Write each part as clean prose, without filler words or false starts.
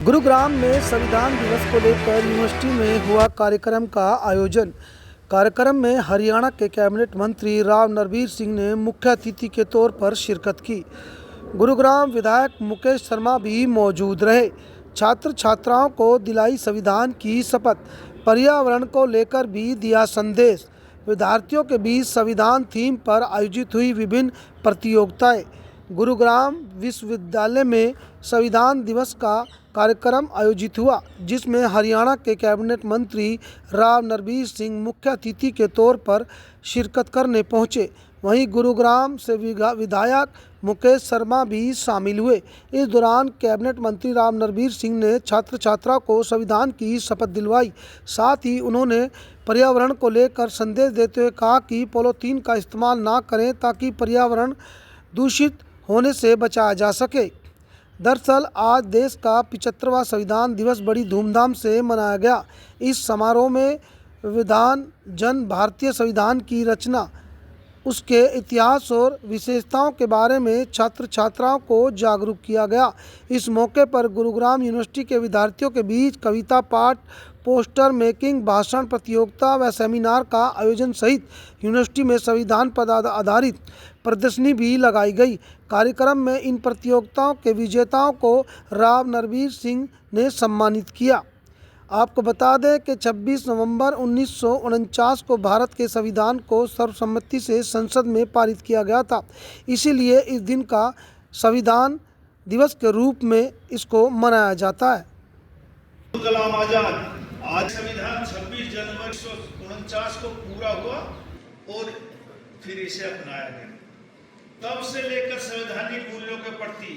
गुरुग्राम में संविधान दिवस को लेकर यूनिवर्सिटी में हुआ कार्यक्रम का आयोजन। कार्यक्रम में हरियाणा के कैबिनेट मंत्री राव नरबीर सिंह ने मुख्य अतिथि के तौर पर शिरकत की। गुरुग्राम विधायक मुकेश शर्मा भी मौजूद रहे। छात्र छात्राओं को दिलाई संविधान की शपथ। पर्यावरण को लेकर भी दिया संदेश। विद्यार्थियों के बीच संविधान थीम पर आयोजित हुई विभिन्न प्रतियोगिताएं। गुरुग्राम विश्वविद्यालय में संविधान दिवस का कार्यक्रम आयोजित हुआ, जिसमें हरियाणा के कैबिनेट मंत्री राव नरबीर सिंह मुख्य अतिथि के तौर पर शिरकत करने पहुंचे। वहीं गुरुग्राम से विधायक मुकेश शर्मा भी शामिल हुए। इस दौरान कैबिनेट मंत्री राव नरबीर सिंह ने छात्र छात्राओं को संविधान की शपथ दिलवाई। साथ ही उन्होंने पर्यावरण को लेकर संदेश देते हुए कहा कि पॉलीथीन का इस्तेमाल ना करें ताकि पर्यावरण दूषित होने से बचाया जा सके। दरअसल आज देश का 75वां संविधान दिवस बड़ी धूमधाम से मनाया गया। इस समारोह में विधान जन भारतीय संविधान की रचना, उसके इतिहास और विशेषताओं के बारे में छात्र छात्राओं को जागरूक किया गया। इस मौके पर गुरुग्राम यूनिवर्सिटी के विद्यार्थियों के बीच कविता पाठ, पोस्टर मेकिंग, भाषण प्रतियोगिता व सेमिनार का आयोजन सहित यूनिवर्सिटी में संविधान पर आधारित प्रदर्शनी भी लगाई गई। कार्यक्रम में इन प्रतियोगिताओं के विजेताओं को राव नरबीर सिंह ने सम्मानित किया। आपको बता दें कि 26 नवंबर 1949 को भारत के संविधान को सर्वसम्मति से संसद में पारित किया गया था। इसीलिए इस दिन का संविधान दिवस के रूप में इसको मनाया जाता है। कलाम आजाद आज संविधान 26 जनवरी 1949 को पूरा हुआ और फिर इसे अपनाया गया। तब से लेकर संवैधानिक मूल्यों के प्रति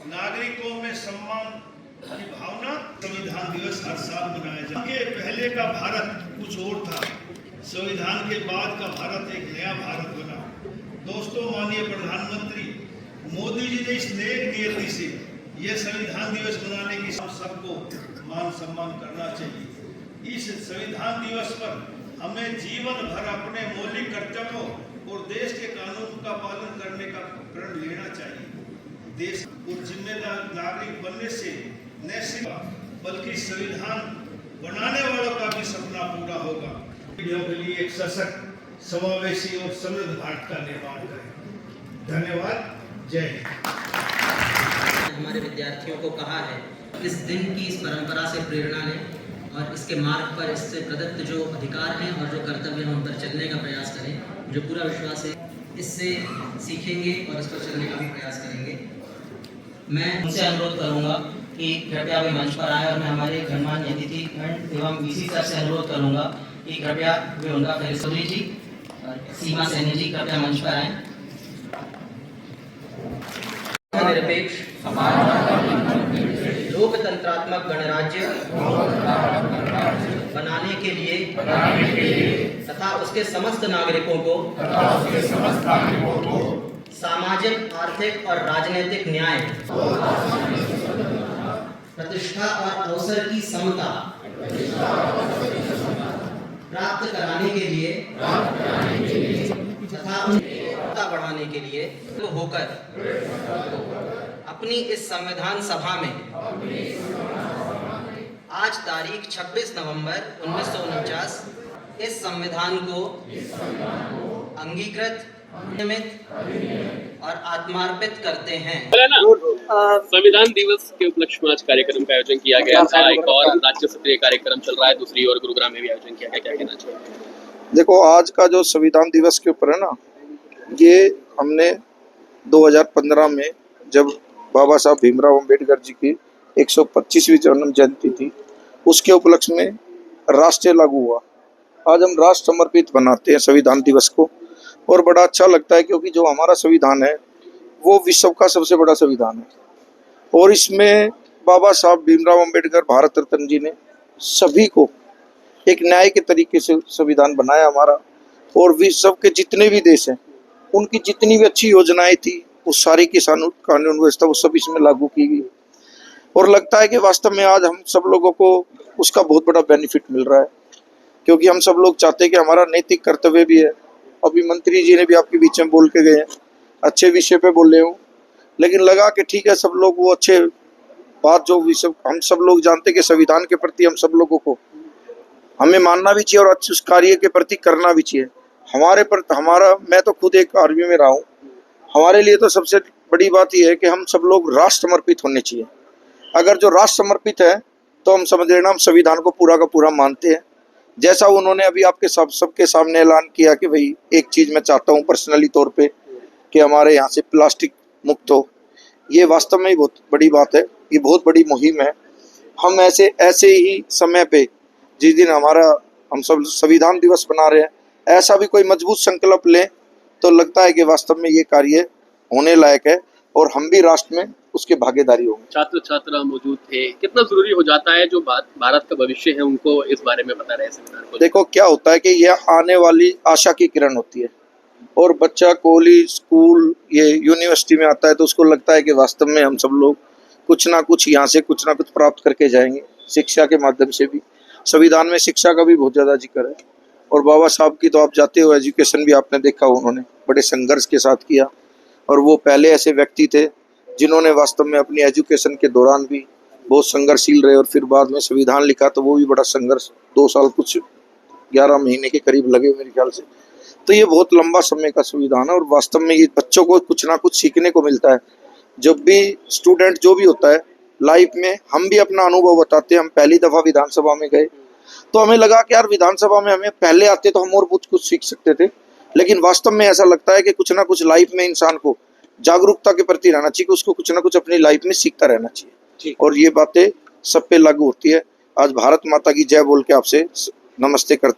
नागरिकों में सम्मान की भावना संविधान दिवस हर साल मनाया जाता है। पहले का भारत कुछ और था, संविधान के बाद का भारत एक नया भारत बना। दोस्तों, माननीय प्रधानमंत्री मोदी जी ने इस नेक नियति से यह संविधान दिवस मनाने की सबको मान सम्मान करना चाहिए। इस संविधान दिवस पर हमें जीवन भर अपने मौलिक कर्तव्यों और देश के कानून का पालन करने का प्रण लेना चाहिए। देश को जिम्मेदार नागरिक बनने से न सिर्फ बल्कि संविधान बनाने वालों का भी सपना पूरा होगा। के लिए एक सशक्त, समावेशी और समृद्ध भारत का निर्माण करें। धन्यवाद। जय हिंद। हमारे विद्यार्थियों को कहा है, इस दिन की इस परंपरा से प्रेरणा लें और इसके मार्ग पर इससे प्रदत्त जो अधिकार हैं और जो कर्तव्य हैं उन पर चलने का प्रयास करें। मुझे पूरा विश्वास है इससे सीखेंगे और इस पर चलने का भी प्रयास करेंगे। मैं उनसे अनुरोध करूंगा कि कृपया वे मंच पर आए और मैं हमारे गणमान्य अतिथि एवं वीसी सर से अनुरोध करूंगा कि कृपया वे उनका फैसला जी और सीमा सैनी जी कृपया मंच पर आए। निरपेक्ष लोकतंत्रात्मक गणराज्य बनाने के लिए तथा उसके समस्त नागरिकों को सामाजिक, आर्थिक और राजनीतिक न्याय, प्रतिष्ठा और अवसर की समता प्राप्त कराने के लिए तथा उनका बढ़ाने के लिए होकर अपनी इस संविधान सभा में आज तारीख 26 नवंबर 1949 इस संविधान को अंगीकृत, नियमित और आत्मार्पित करते हैं। संविधान दिवस के उपलक्ष्य में आज कार्यक्रम का आयोजन किया गया था। एक और राज्य स्तरीय कार्यक्रम चल रहा है, दूसरी ओर गुरुग्राम में भी आयोजन किया गया। क्या कहना चाहिए? देखो, आज का जो संविधान दिवस के ऊपर है ना, ये हमने 2015 में जब बाबा साहब भीमराव अंबेडकर जी की 125वीं जन्म जयंती थी, उसके उपलक्ष्य में राष्ट्रीय लागू हुआ। आज हम राष्ट्र समर्पित बनाते हैं संविधान दिवस को और बड़ा अच्छा लगता है, क्योंकि जो हमारा संविधान है वो विश्व का सबसे बड़ा संविधान है और इसमें बाबा साहब भीमराव अंबेडकर भारत रत्न जी ने सभी को एक न्याय के तरीके से संविधान बनाया हमारा। और विश्व के जितने भी देश हैं उनकी जितनी भी अच्छी योजनाएं थी वो सारी की कानून व्यवस्था वो सब इसमें लागू की गई और लगता है कि वास्तव में आज हम सब लोगों को उसका बहुत बड़ा बेनिफिट मिल रहा है, क्योंकि हम सब लोग चाहते हैं कि हमारा नैतिक कर्तव्य भी है। अभी मंत्री जी ने भी आपके बीच में बोल के गए हैं, अच्छे विषय पे बोले हूँ, लेकिन लगा कि ठीक है सब लोग वो अच्छे बात जो हम सब लोग जानते हैं कि संविधान के प्रति हम सब लोगों को हमें मानना भी चाहिए और अच्छे उस कार्य के प्रति करना भी चाहिए। मैं तो खुद एक आर्मी में रहा हूँ। हमारे लिए तो सबसे बड़ी बात यह है कि हम सब लोग राष्ट्र समर्पित होने चाहिए। अगर जो राष्ट्र समर्पित है तो हम समझ लेना हम संविधान को पूरा का पूरा मानते हैं। जैसा उन्होंने अभी आपके सबके सामने ऐलान किया कि भाई एक चीज़ मैं चाहता हूँ पर्सनली तौर पे कि हमारे यहाँ से प्लास्टिक मुक्त हो, ये वास्तव में ही बहुत बड़ी बात है। ये बहुत बड़ी मुहिम है। हम ऐसे ही समय पे जिस दिन हम सब संविधान दिवस बना रहे हैं, ऐसा भी कोई मजबूत संकल्प लें तो लगता है कि वास्तव में ये कार्य होने लायक है और हम भी राष्ट्र में उसके भागीदारी होंगे। छात्र छात्रा मौजूद थे, कितना जरूरी हो जाता है जो भारत का भविष्य है उनको इस बारे में बता रहे हैं संविधान को? देखो क्या होता है कि यह आने वाली आशा की किरण होती है और बच्चा कॉलेज स्कूल ये यूनिवर्सिटी में आता है तो उसको लगता है कि वास्तव में हम सब लोग कुछ ना कुछ यहाँ से कुछ ना कुछ प्राप्त करके जाएंगे। शिक्षा के माध्यम से भी संविधान में शिक्षा का भी बहुत ज़्यादा जिक्र है और बाबा साहब की तो आप जाते हो एजुकेशन भी आपने देखा, उन्होंने बड़े संघर्ष के साथ किया और वो पहले ऐसे व्यक्ति थे जिन्होंने वास्तव में अपनी एजुकेशन के दौरान भी बहुत संघर्षशील रहे और फिर बाद में संविधान लिखा तो वो भी बड़ा संघर्ष 2 साल कुछ 11 महीने के करीब लगे मेरे ख्याल से। तो ये बहुत लंबा समय का संविधान है और वास्तव में ये बच्चों को कुछ ना कुछ सीखने को मिलता है। जब भी स्टूडेंट जो भी होता है लाइफ में, हम भी अपना अनुभव बताते हैं। हम पहली दफ़ा विधानसभा में गए तो हमें लगा कि यार विधानसभा में हमें पहले आते तो हम और कुछ सीख सकते थे, लेकिन वास्तव में ऐसा लगता है कि कुछ ना कुछ लाइफ में इंसान को जागरूकता के प्रति रहना चाहिए कि उसको कुछ ना कुछ अपनी लाइफ में सीखता रहना चाहिए और ये बातें सब पे लागू होती है। आज भारत माता की जय बोल के आपसे नमस्ते करते।